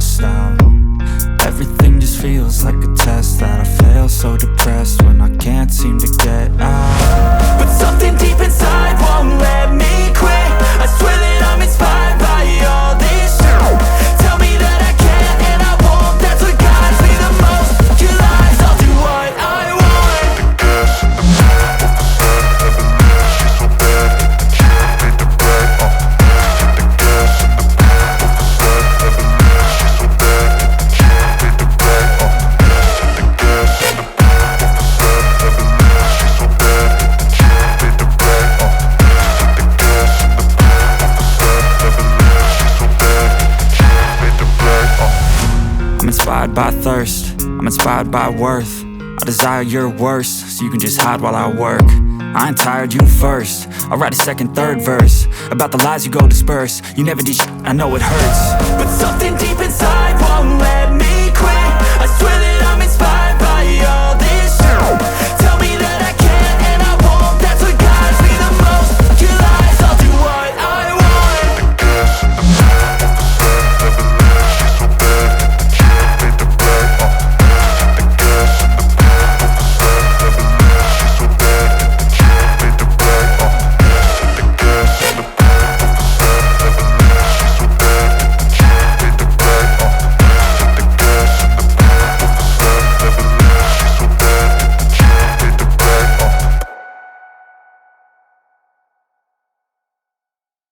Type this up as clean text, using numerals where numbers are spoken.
stressed out. Everything just feels like a test that I fail. So depressed when I can't seem to get out. But something deep inside won't let me quit. I swear that I'm inspired by all this shit. Tell me that I can and I won't. That's what guides me the most. Your lies, I'll do what I want. Gas in the middle of the sun, never leave. She's so bad, can't beat the brag. Hit the gas in the middle of the sun, never leave. She's so bad, can't beat the brag. Hit the gas in the middle of the sun, never leave. She's so bad, can't beat the brag. Hit the gas in the middle of the sun, never leave. She's so bad, can't beat the brag. I'm inspired by thirst, I'm inspired by worth. I desire your worst, so you can just hide while I work. I ain't tired, you first. I'll write a second, third verse about the lies you go disperse. You never did shit, I know it hurts. But something deep inside won't let